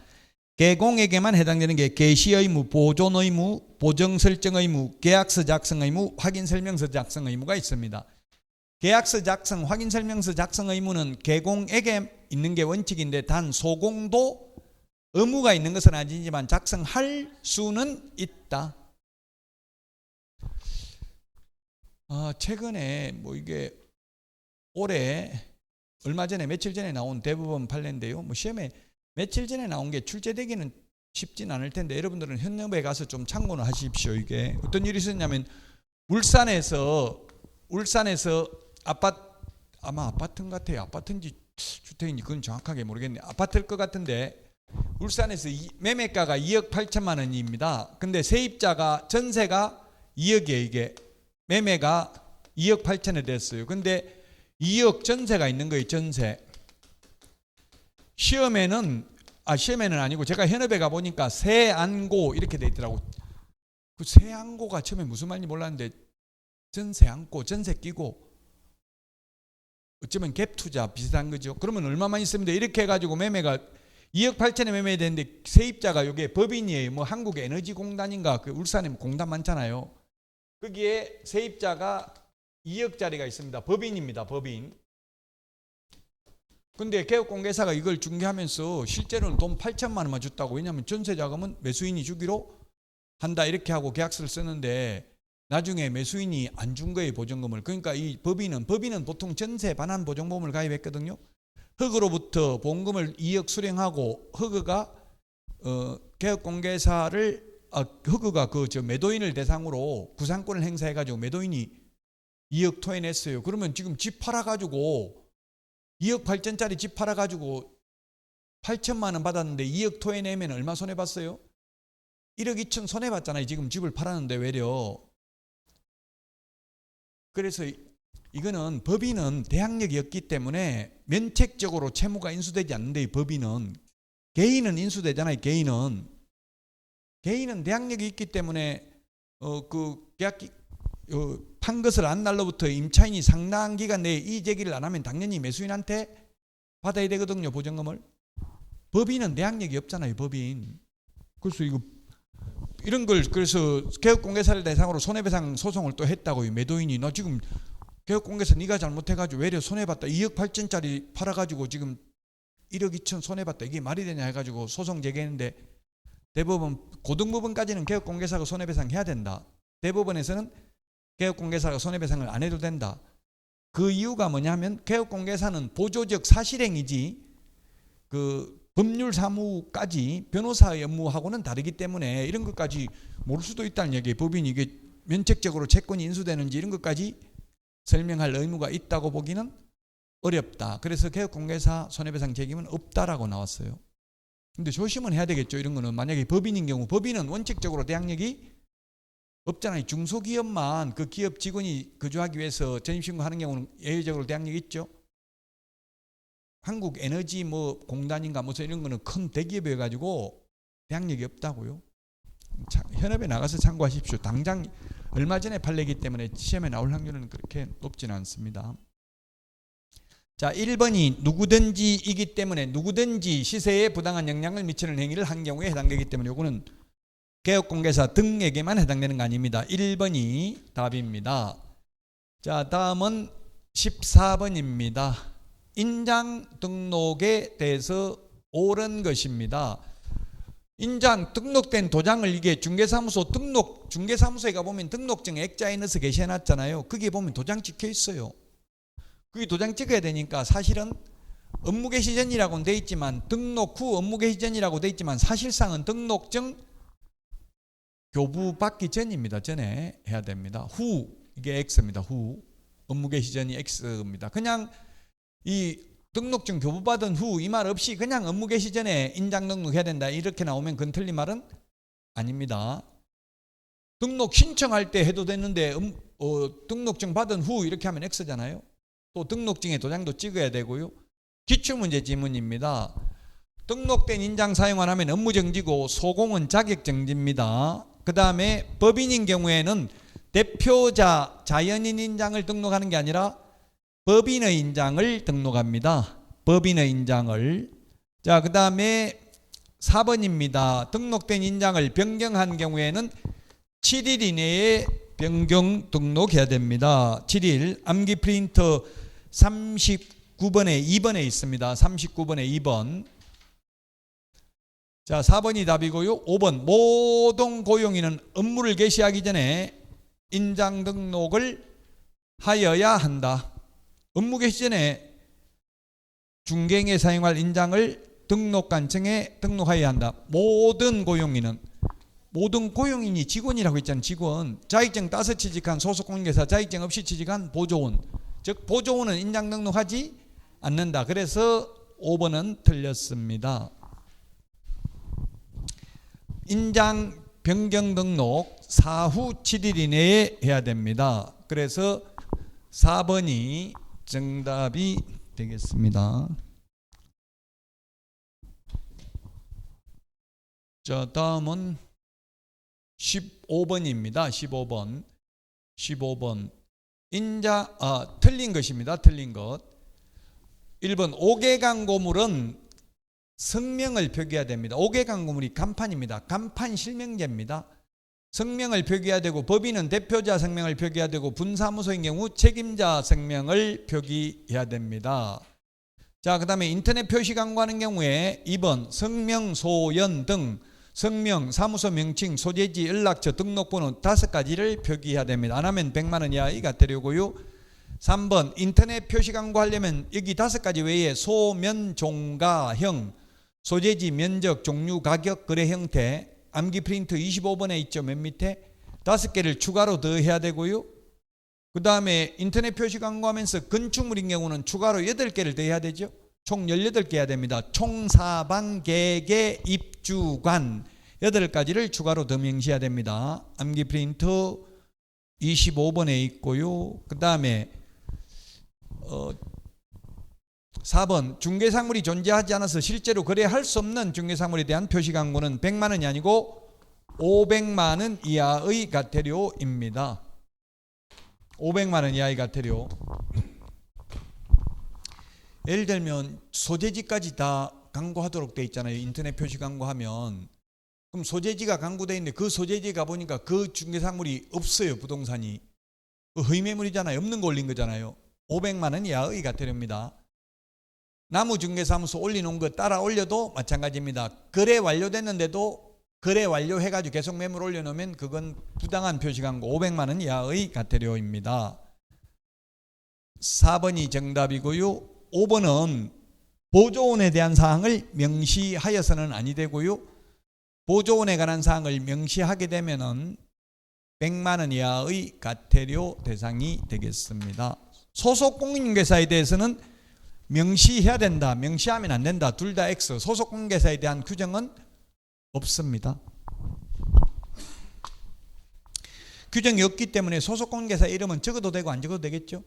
개공에게만 해당되는 게 개시의무, 보존의무, 보정설정의무, 계약서 작성의무, 확인설명서 작성의무가 있습니다. 계약서 작성, 확인설명서 작성의무는 개공에게 있는 게 원칙인데 단 소공도 의무가 있는 것은 아니지만 작성할 수는 있다. 최근에 이게 올해 얼마 전에 며칠 전에 나온 대법원 판례인데요. 시험에 며칠 전에 나온 게 출제되기는 쉽진 않을 텐데 여러분들은 현업에 가서 좀 참고는 하십시오. 이게 어떤 일이 있었냐면 울산에서 아마 아파트 같아요. 아파트인지 주택인지 그건 정확하게 모르겠네. 아파트일 것 같은데 울산에서 매매가가 2억 8천만 원입니다. 근데 세입자가 전세가 2억이에요. 이게 매매가 2억 8천에 됐어요. 근데 2억 전세가 있는 거예요. 전세. 시험에는 아니고 제가 현업에 가보니까 세안고 이렇게 돼 있더라고. 그 세안고가 처음에 무슨 말인지 몰랐는데 전세 안고 전세 끼고 어쩌면 갭 투자 비슷한 거죠. 그러면 얼마만 있으면 돼. 이렇게 해가지고 매매가 2억 8천에 매매해야 되는데 세입자가 이게 법인이에요. 뭐 한국에너지공단인가 그 울산에 공단 많잖아요. 거기에 세입자가 2억짜리가 있습니다. 법인입니다. 법인. 근데 개업공개사가 이걸 중개하면서 실제로는 돈 8천만 원만 줬다고. 왜냐하면 전세자금은 매수인이 주기로 한다 이렇게 하고 계약서를 쓰는데 나중에 매수인이 안 준 거예요. 보증금을. 그러니까 이 법인은 보통 전세 반환 보증보험을 가입했거든요. 흑으로부터 보험금을 2억 수령하고 흑가 개업공개사를 흑가 매도인을 대상으로 구상권을 행사해가지고 매도인이 2억 토해냈어요. 그러면 지금 집 팔아가지고 2억 8천짜리 집 팔아가지고 8천만 원 받았는데 2억 토해내면 얼마 손해봤어요? 1억 2천 손해봤잖아요. 지금 집을 팔았는데 외려. 그래서 이거는 법인은 대항력이 없기 때문에 면책적으로 채무가 인수되지 않는데 법인은 개인은 인수되잖아요. 개인은 대항력이 있기 때문에 판 것을 안 날로부터 임차인이 상당한 기간 내에 이의 제기를 안 하면 당연히 매수인한테 받아야 되거든요. 보증금을. 법인은 대항력이 없잖아요. 법인. 그래서 이런 걸 그래서 개업공개사를 대상으로 손해배상 소송을 또 했다고요. 매도인이 너 지금 개업공개사 네가 잘못해가지고 외려 손해봤다. 2억 8천짜리 팔아가지고 지금 1억 2천 손해봤다. 이게 말이 되냐 해가지고 소송 제기했는데 대법원 고등법원까지는 개업공개사가 손해배상 해야 된다. 대법원에서는 개업공개사가 손해배상을 안 해도 된다. 그 이유가 뭐냐면 개업공개사는 보조적 사실행위지 법률사무까지 변호사의 업무하고는 다르기 때문에 이런 것까지 모를 수도 있다는 얘기예요. 법인이 이게 면책적으로 채권이 인수되는지 이런 것까지 설명할 의무가 있다고 보기는 어렵다. 그래서 개업공개사 손해배상 책임은 없다라고 나왔어요. 근데 조심은 해야 되겠죠. 이런 거는 만약에 법인인 경우 법인은 원칙적으로 대항력이 없잖아요. 중소기업만 그 기업 직원이 거주하기 위해서 전입신고하는 경우는 예외적으로 대항력이 있죠. 한국 에너지 공단인가 무슨 이런 거는 큰 대기업이어 가지고 대항력이 없다고요. 현업에 나가서 참고하십시오. 당장 얼마 전에 판례이기 때문에 시험에 나올 확률은 그렇게 높지는 않습니다. 자, 1번이 누구든지이기 때문에 누구든지 시세에 부당한 영향을 미치는 행위를 한 경우에 해당되기 때문에 이거는 개업공개사 등에게만 해당되는 거 아닙니다. 1번이 답입니다. 자, 다음은 14번입니다. 인장 등록에 대해서 옳은 것입니다. 인장 등록된 도장을 이게 중개사무소에 가보면 등록증 액자에 넣어서 게시해놨잖아요. 거기에 보면 도장 찍혀 있어요. 그게 도장 찍어야 되니까 사실은 업무 개시 전이라고는 돼 있지만 등록 후 업무 개시 전이라고 돼 있지만 사실상은 등록증 교부 받기 전입니다. 전에 해야 됩니다. 후 이게 X입니다. 후 업무 개시 전이 X입니다. 그냥 이 등록증 교부받은 후 이 말 없이 그냥 업무 개시 전에 인장 등록해야 된다 이렇게 나오면 그건 틀린 말은 아닙니다. 등록 신청할 때 해도 되는데 등록증 받은 후 이렇게 하면 X잖아요. 또 등록증에 도장도 찍어야 되고요. 기출문제 지문입니다. 등록된 인장 사용 안 하면 업무정지고 소공은 자격정지입니다. 그 다음에 법인인 경우에는 대표자 자연인 인장을 등록하는 게 아니라 법인의 인장을 등록합니다. 법인의 인장을. 자, 그 다음에 4번입니다. 등록된 인장을 변경한 경우에는 7일 이내에 변경 등록해야 됩니다. 7일. 암기 프린터 39번에 2번에 있습니다. 39번에 2번. 자, 4번이 답이고요. 5번. 모든 고용인은 업무를 개시하기 전에 인장 등록을 하여야 한다. 업무 개시 전에 중개행에 사용할 인장을 등록관청에 등록하여야 한다. 모든 고용인은, 모든 고용인이 직원이라고 했잖아요. 직원. 자격증 따서 취직한 소속공인회사, 자격증 없이 취직한 보조원. 즉 보조원은 인장 등록하지 않는다. 그래서 5번은 틀렸습니다. 인장 변경 등록 사후 7일 이내에 해야 됩니다. 그래서 4번이 정답이 되겠습니다. 자, 다음은 15번입니다. 15번. 틀린 것입니다. 틀린 것. 1번 5개강 고물은 성명을 표기해야 됩니다. 5개 광고물이 간판입니다. 간판 실명제입니다. 성명을 표기해야 되고, 법인은 대표자 성명을 표기해야 되고, 분사무소인 경우 책임자 성명을 표기해야 됩니다. 자, 그 다음에 인터넷 표시 광고하는 경우에 2번 성명, 소연 등 성명, 사무소 명칭, 소재지, 연락처, 등록번호 5가지를 표기해야 됩니다. 안 하면 100만 원 이하의 과태료고요. 3번 인터넷 표시 광고하려면 여기 5가지 외에 소면, 종가, 형, 소재지, 면적, 종류, 가격, 거래 형태, 암기 프린트 25번에 있죠. 맨 밑에 5개를 추가로 더 해야 되고요. 그 다음에 인터넷 표시 광고하면서 건축물인 경우는 추가로 8개를 더 해야 되죠. 총 18개 해야 됩니다. 총사방, 계계, 입주관 8가지를 추가로 더 명시해야 됩니다. 암기 프린트 25번에 있고요. 그 다음에 4번 중개사물이 존재하지 않아서 실제로 거래할 수 없는 중개사물에 대한 표시 광고는 100만 원이 아니고 500만 원 이하의 과태료입니다. 500만 원 이하의 과태료. 예를 들면 소재지까지 다 광고하도록 돼 있잖아요. 인터넷 표시 광고하면. 그럼 소재지가 광고돼 있는데 그 소재지에 가보니까 그 중개사물이 없어요. 부동산이. 그 허위매물이잖아요. 없는 거 올린 거잖아요. 500만 원 이하의 과태료입니다. 나무중개사무소 올려놓은 거 따라 올려도 마찬가지입니다. 거래 완료됐는데도 거래 완료해가지고 계속 매물 올려놓으면 그건 부당한 표시광고 500만 원 이하의 과태료입니다. 4번이 정답이고요. 5번은 보조원에 대한 사항을 명시하여서는 아니 되고요. 보조원에 관한 사항을 명시하게 되면은 100만 원 이하의 과태료 대상이 되겠습니다. 소속 공인중개사에 대해서는 명시해야 된다, 명시하면 안 된다, 둘 다 X. 소속 공인중개사에 대한 규정은 없습니다. 규정이 없기 때문에 소속 공인중개사 이름은 적어도 되고 안 적어도 되겠죠.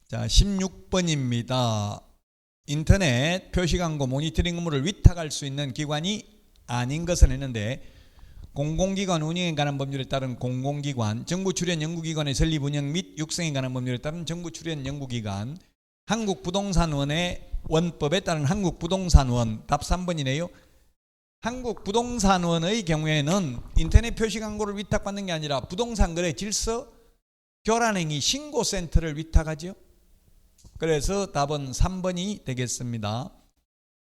자, 16번입니다. 인터넷 표시광고 모니터링 업무를 위탁할 수 있는 기관이 아닌 것은 했는데, 공공기관 운영에 관한 법률에 따른 공공기관, 정부 출연 연구기관의 설립 운영 및 육성에 관한 법률에 따른 정부 출연 연구기관, 한국부동산원의 원법에 따른 한국부동산원. 답 3번이네요. 한국부동산원의 경우에는 인터넷 표시 광고를 위탁받는 게 아니라 부동산 거래 질서 교란행위 신고센터를 위탁하죠. 그래서 답은 3번이 되겠습니다.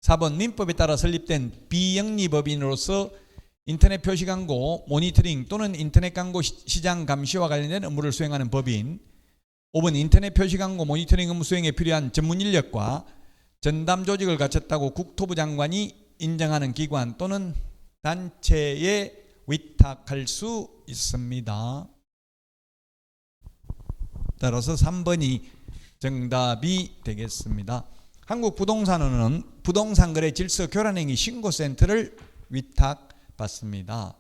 4번 민법에 따라 설립된 비영리법인으로서 인터넷 표시 광고 모니터링 또는 인터넷 광고 시장 감시와 관련된 업무를 수행하는 법인. 5번 인터넷 표시 광고 모니터링 업무 수행에 필요한 전문 인력과 전담 조직을 갖췄다고 국토부 장관이 인정하는 기관 또는 단체에 위탁할 수 있습니다. 따라서 3번이 정답이 되겠습니다. 한국부동산원은 부동산거래 질서 교란행위 신고센터를 위탁받습니다.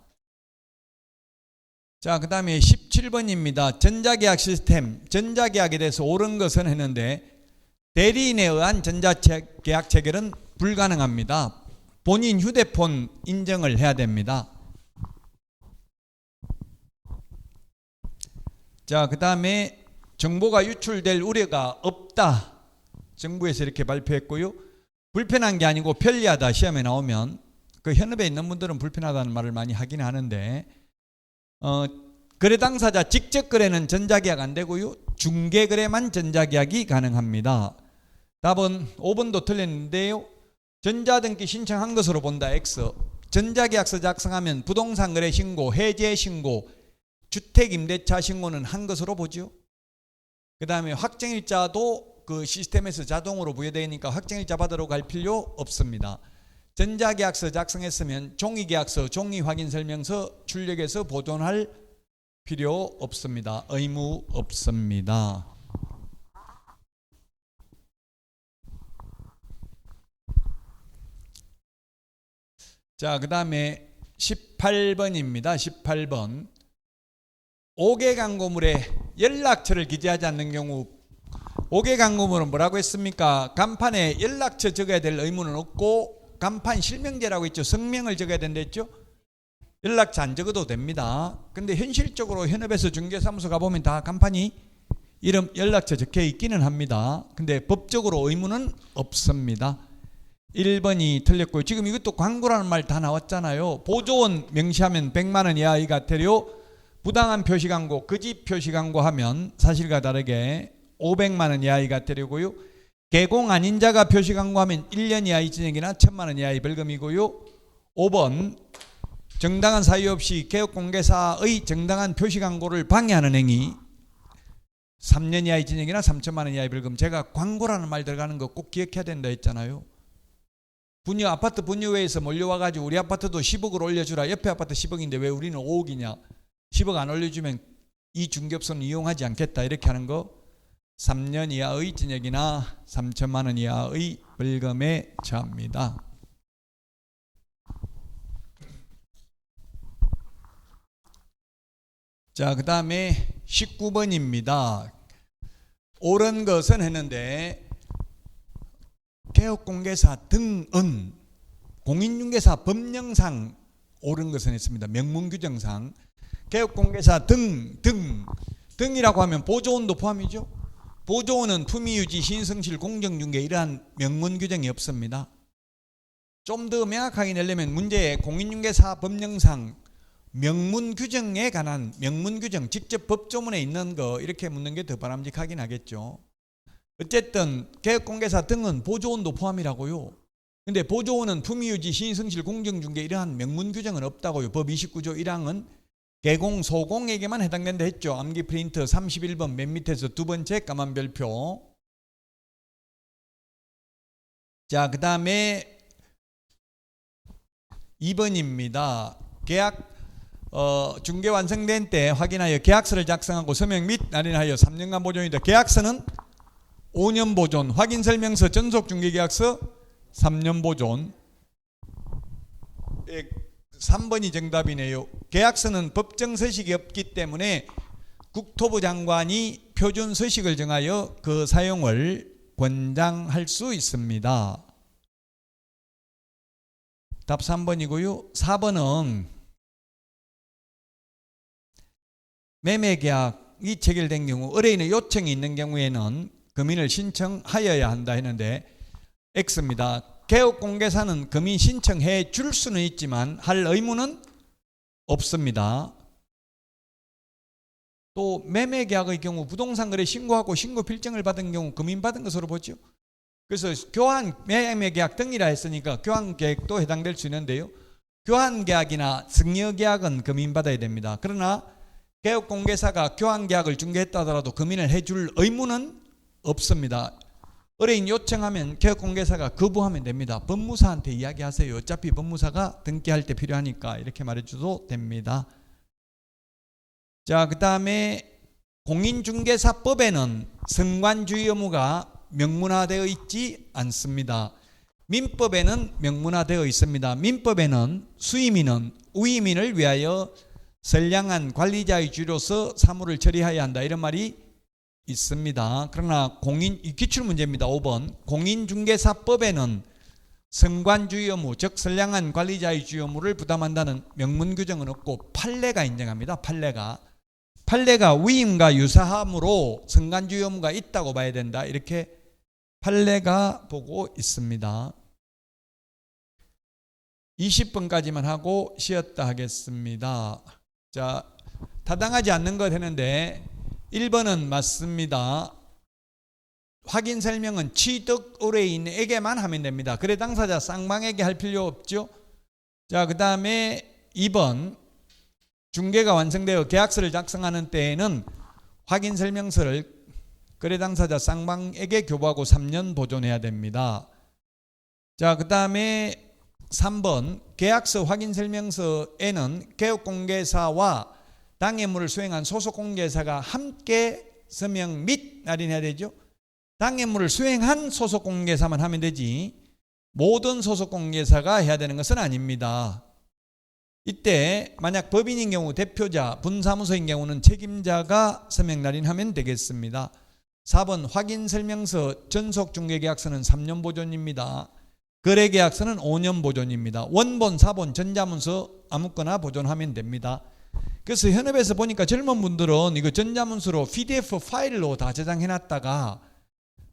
자, 그 다음에 17번입니다. 전자계약 시스템, 전자계약에 대해서 옳은 것은 했는데 대리인에 의한 전자계약 체결은 불가능합니다. 본인 휴대폰 인정을 해야 됩니다. 자, 그 다음에 정보가 유출될 우려가 없다. 정부에서 이렇게 발표했고요. 불편한 게 아니고 편리하다. 시험에 나오면 그 현업에 있는 분들은 불편하다는 말을 많이 하긴 하는데 거래 당사자 직접 거래는 전자계약 안 되고요. 중개거래만 전자계약이 가능합니다. 답은 5번도 틀렸는데요. 전자등기 신청한 것으로 본다. X. 전자계약서 작성하면 부동산 거래 신고, 해제 신고, 주택임대차 신고는 한 것으로 보죠. 그 다음에 확정일자도 그 시스템에서 자동으로 부여되니까 확정일자 받으러 갈 필요 없습니다. 전자계약서 작성했으면 종이계약서, 종이확인설명서 출력해서 보존할 필요 없습니다. 의무 없습니다. 자, 그 다음에 18번입니다. 18번. 5개 광고물에 연락처를 기재하지 않는 경우 5개 광고물은 뭐라고 했습니까? 간판에 연락처 적어야 될 의무는 없고 간판 실명제라고 했죠. 성명을 적어야 된다 했죠. 연락처 안 적어도 됩니다. 근데 현실적으로 현업에서 중개사무소 가보면 다 간판이 이름 연락처 적혀 있기는 합니다. 근데 법적으로 의무는 없습니다. 1번이 틀렸고요. 지금 이것도 광고라는 말 다 나왔잖아요. 보조원 명시하면 100만 원 이하 이가태료, 부당한 표시광고, 거짓 표시광고 하면 사실과 다르게 500만 원 이하 이가태료고요. 개공 아닌 자가 표시광고하면 1년 이하의 징역이나 1000만 원 이하의 벌금이고요. 5번 정당한 사유 없이 개업공개사의 정당한 표시광고를 방해하는 행위 3년 이하의 징역이나 3천만 원 이하의 벌금. 제가 광고라는 말 들어가는 거 꼭 기억해야 된다 했잖아요. 분유 아파트 분유회에서 몰려와가지고 우리 아파트도 10억을 올려주라. 옆에 아파트 10억인데 왜 우리는 5억이냐. 10억 안 올려주면 이 중개업소는 이용하지 않겠다. 이렇게 하는 거 3년 이하의 징역이나 3천만 원 이하의 벌금에 처합니다. 자, 그 다음에 19번입니다. 옳은 것은 했는데 개업공개사 등은 공인중개사 법령상 옳은 것은 했습니다. 명문규정상 개업공개사 등이라고 하면 보조원도 포함이죠. 보조원은 품위유지, 신성실, 공정중개 이러한 명문규정이 없습니다. 좀 더 명확하게 내려면 문제에 공인중개사 법령상 명문규정에 관한 명문규정 직접 법조문에 있는 거 이렇게 묻는 게 더 바람직하긴 하겠죠. 어쨌든 개업공개사 등은 보조원도 포함이라고요. 근데 보조원은 품위유지, 신성실, 공정중개 이러한 명문규정은 없다고요. 법 29조 1항은 개공, 소공에게만 해당된다 했죠. 암기 프린트 31번 맨 밑에서 두 번째 까만 별표. 자, 그 다음에 2번입니다. 계약 중개 완성된 때 확인하여 계약서를 작성하고 서명 및 날인하여 3년간 보존이다. 계약서는 5년 보존, 확인설명서, 전속중개계약서 3년 보존. 3번이 정답이네요. 계약서는 법정서식이 없기 때문에 국토부 장관이 표준서식을 정하여 그 사용을 권장할 수 있습니다. 답 3번이고요. 4번은 매매계약이 체결된 경우 의뢰인의 요청이 있는 경우에는 금인을 신청하여야 한다 했는데 X입니다. 개업공개사는 금인 신청해 줄 수는 있지만 할 의무는 없습니다. 또 매매계약의 경우 부동산 거래 신고하고 신고 필증을 받은 경우 금인 받은 것으로 보죠. 그래서 교환 매매계약 등이라 했으니까 교환계약도 해당될 수 있는데요. 교환계약이나 승여계약은 금인 받아야 됩니다. 그러나 개업공개사가 교환계약을 중개했다 하더라도 금인을 해줄 의무는 없습니다. 의뢰인 요청하면 개업공개사가 거부하면 됩니다. 법무사한테 이야기하세요. 어차피 법무사가 등기할 때 필요하니까 이렇게 말해줘도 됩니다. 자, 그 다음에 공인중개사법에는 선관주의 의무가 명문화되어 있지 않습니다. 민법에는 명문화되어 있습니다. 민법에는 수임인은 우임인을 위하여 선량한 관리자의 주로서 사무를 처리해야 한다 이런 말이 있습니다. 그러나 기출문제입니다. 5번 공인중개사법에는 선관주의 의무 즉 선량한 관리자의 주요 의무를 부담한다는 명문규정은 없고 판례가 인정합니다. 판례가 위임과 유사함으로 선관주의 의무가 있다고 봐야 된다 이렇게 판례가 보고 있습니다. 20번까지만 하고 쉬었다 하겠습니다. 자, 타당하지 않는 것 했는데 1번은 맞습니다. 확인 설명은 취득 의뢰인에게만 하면 됩니다. 거래 당사자 쌍방에게 할 필요 없죠. 자, 그 다음에 2번 중개가 완성되어 계약서를 작성하는 때에는 확인 설명서를 거래 당사자 쌍방에게 교부하고 3년 보존해야 됩니다. 자, 그 다음에 3번 계약서 확인 설명서에는 개업공개사와 당해물을 수행한 소속공개사가 함께 서명 및 날인해야 되죠. 당해물을 수행한 소속공개사만 하면 되지 모든 소속공개사가 해야 되는 것은 아닙니다. 이때 만약 법인인 경우 대표자, 분사무소인 경우는 책임자가 서명 날인하면 되겠습니다. 4번 확인설명서 전속중개계약서는 3년 보존입니다. 거래계약서는 5년 보존입니다. 원본, 사본, 전자문서 아무거나 보존하면 됩니다. 그래서 현업에서 보니까 젊은 분들은 이거 전자문서로 PDF 파일로 다 저장해놨다가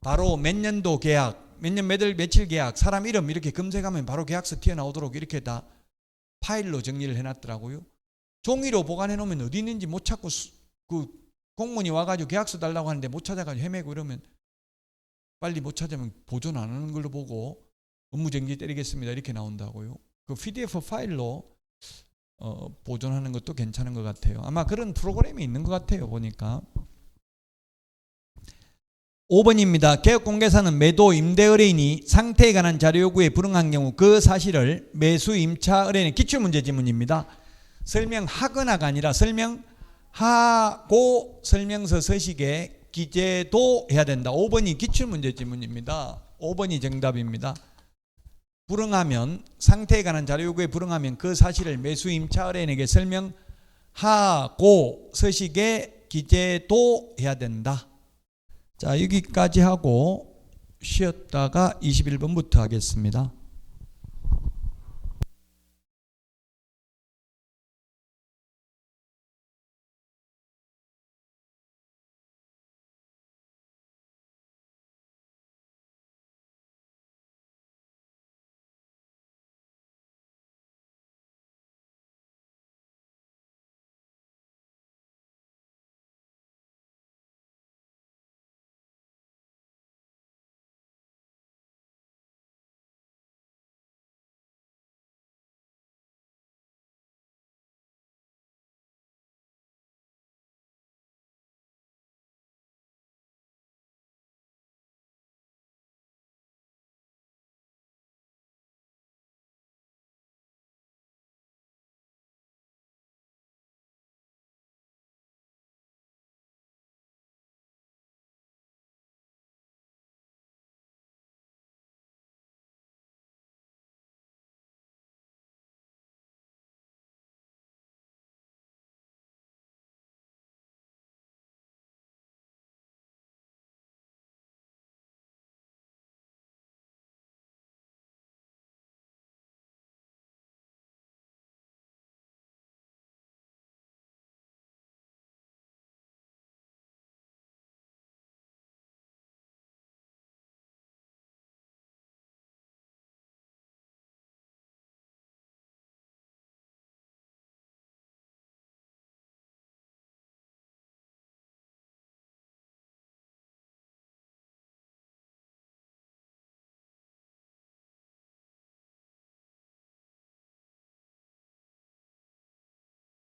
바로 몇 년도 계약, 몇 년 며칠 계약, 사람 이름 이렇게 검색하면 바로 계약서 튀어나오도록 이렇게 다 파일로 정리를 해놨더라고요. 종이로 보관해놓으면 어디 있는지 못 찾고 그 공무원이 와가지고 계약서 달라고 하는데 못 찾아가지고 헤매고 이러면 빨리 못 찾으면 보존 안 하는 걸로 보고 업무정지 때리겠습니다 이렇게 나온다고요. 그 PDF 파일로 보존하는 것도 괜찮은 것 같아요. 아마 그런 프로그램이 있는 것 같아요 보니까. 5번입니다. 개업공개사는 매도 임대 의뢰인이 상태에 관한 자료 요구에 불응한 경우 그 사실을 매수 임차 의뢰인의 기출문제 지문입니다. 설명하거나가 아니라 설명하고 설명서 서식에 기재도 해야 된다. 5번이 기출문제 지문입니다. 5번이 정답입니다. 불응하면 상태에 관한 자료 요구에 불응하면 그 사실을 매수 임차 의뢰인에게 설명하고 서식에 기재도 해야 된다. 자, 여기까지 하고 쉬었다가 21번부터 하겠습니다.